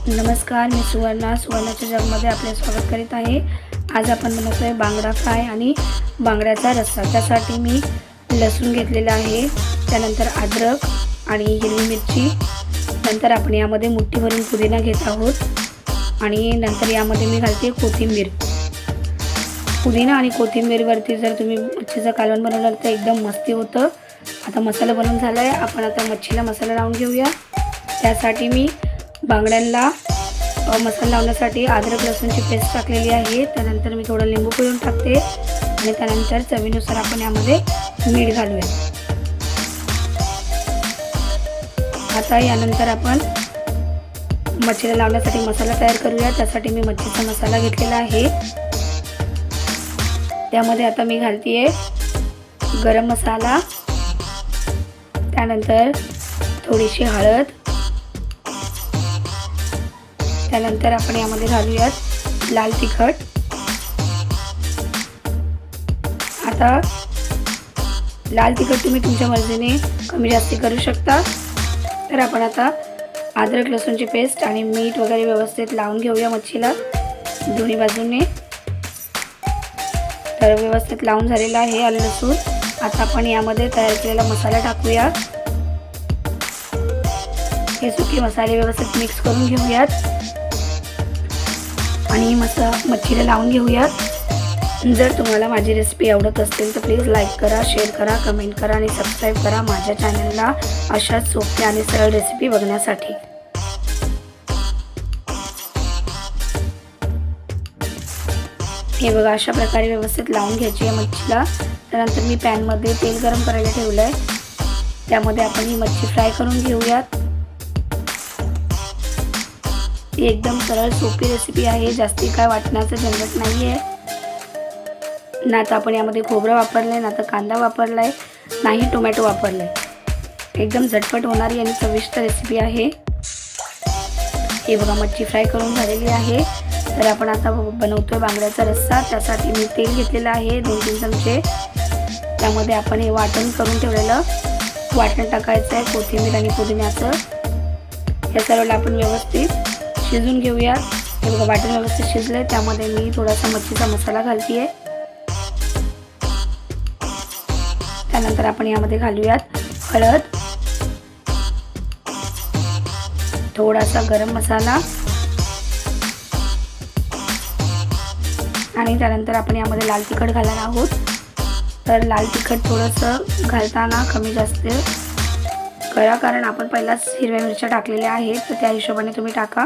नमस्कार, मी सुवर्णाच्या जगमध्ये आपले स्वागत करीत आहे। आज आपण बनवतोय बांगडा फ्राय आणि बांगड्याचा रस्सा। त्यासाठी मी लसूण घेतलेला आहे, त्यानंतर अद्रक आणि हिरवी मिरची, नंतर आपण यामध्ये मुठ्ठी भरून पुदिना घेत आहोत आणि नंतर यामध्ये मी घालते कोथिंबीर। पुदिना आणि कोथिंबीरवरती जर तुम्ही मच्छीचं कालवण बनवलं तर एकदम मस्त होतं। आता मसाला बनवून झाला आहे, आपण आता मच्छीला मसाला लावून घेऊया। त्यासाठी मी बांगड्यांना मसाला लावण्यासाठी अद्रक लसूणची पेस्ट टाकलेली आहे। त्यानंतर मी थोडं लिंबू पिळून टाकते आणि त्यानंतर चवीनुसार आपण यामध्ये मीठ घालूया। आता यानंतर आपण मच्छीला लावण्यासाठी मसाला तयार करूया। त्यासाठी मी मच्छीचा मसाला घेतलेला आहे। त्यामध्ये आता मी घालते गरम मसाला, त्यानंतर थोडीशी हळद, त्यानंतर आपण यामध्ये घालूयात लाल तिखट। आता लाल तिखट तुम्ही तुमच्या मर्जीने कमी जास्ती करू शकता। तर आपण आता अद्रक लसूणची पेस्ट आणि मीठ वगैरे व्यवस्थित लावून घेऊया मच्छीला दोन्ही बाजूने। तर व्यवस्थित लावून झालेला आहे आलं लसूण। आता आपण यामध्ये तयार केलेला मसाला टाकूया। हे सुके मसाले व्यवस्थित मिक्स करून घेऊयात आणि मच्छीला लावून घेऊयात। जर तुम्हाला माझी रेसिपी आवडत असेल तर प्लीज लाईक करा, शेअर करा, कमेंट करा आणि सबस्क्राईब करा माझ्या चॅनलला अशाच सोप्या आणि सरळ रेसिपी बघण्यासाठी। हे बघा, अशा प्रकारे व्यवस्थित लावून घ्यायची आहे मच्छीला। त्यानंतर मी पॅनमध्ये तेल गरम करायला ठेवलं आहे, त्यामध्ये आपण ही मच्छी फ्राय करून घेऊयात। ही एकदम सरळ सोपी रेसिपी आहे, जास्ती काय वाटण्याचं झंझट नाही आहे। ना तर आपण यामध्ये खोबरं वापरलंय, ना तर कांदा वापरलाय, नाही टोमॅटो वापरलाय। एकदम झटपट होणारी आणि चविष्ट रेसिपी आहे। हे बघा, मच्छी फ्राय करून झालेली आहे। तर आपण आता बनवतोय बांगड्याचा रस्सा। त्यासाठी मी तेल घेतलेलं आहे 2-3 चमचे। त्यामध्ये आपण हे वाटण करून ठेवलेलं वाटण टाकायचं आहे, कोथिंबीर आणि पुदिन्याचं। या सर्वाला आपण व्यवस्थित शिजून घेऊया। हे बघा, वाटण व्यवस्थित शिजलंय, त्यामध्ये मी थोडासा मच्छीचा मसाला घालतीये। त्यानंतर आपण यामध्ये घालूयात हळद, थोडासा गरम मसाला आणि त्यानंतर आपण यामध्ये लाल तिखट घालणार आहोत। तर लाल तिखट थोडंसं घालताना कमी जास्त करा, कारण आपण पहिलाच हिरव्या मिरच्या टाकलेल्या आहेत, तर त्या हिशोबाने तुम्ही टाका।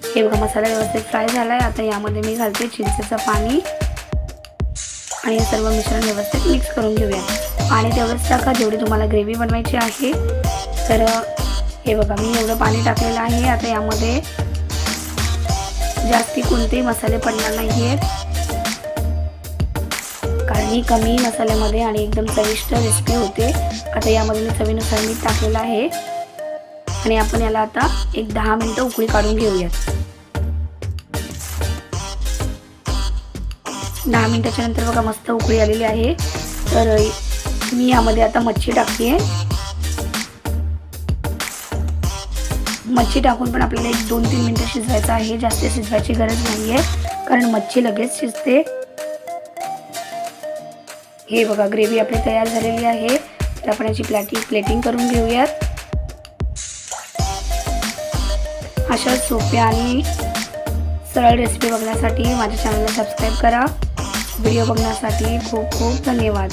हे बघा, मसाला व्यवस्थित फ्राय झाला आहे। आता यामध्ये मी घालते चिंचेचं पाणी आणि हे सर्व मिश्रण व्यवस्थित मिक्स करून घेऊया। पाणी तेवढंच टाका जेवढी तुम्हाला ग्रेव्ही बनवायची आहे। तर हे बघा, मी एवढं पाणी टाकलेलं आहे। आता यामध्ये जास्ती कोणतेही मसाले पडणार नाही आहेत, कारण ही कमी मसाल्यामध्ये आणि एकदम चविष्ट रेसिपी होते। आता यामध्ये मी चवीनुसार मीठ टाकलेलं आहे आणि आपण याला आता एक 10 मिनिटं उकळी काढून घेऊयात। 10 मिनिटाच्या नंतर बघा, मस्त उकळी आलेली आहे। तर मी यामध्ये आता मच्छी टाकते। मच्छी टाकून पण आपल्याला एक 2-3 मिनिटं शिजवायचं आहे, जास्त शिजवायची गरज नाही आहे, कारण मच्छी लगेच शिजते। हे बघा, ग्रेव्ही आपली तयार झालेली आहे। तर आपण याची प्लेटिंग करून घेऊयात। अशा सोप्या आणि सरळ रेसिपी बघण्यासाठी माझ्या चॅनलला सबस्क्राईब करा। व्हिडिओ बघण्यासाठी खूप खूप धन्यवाद।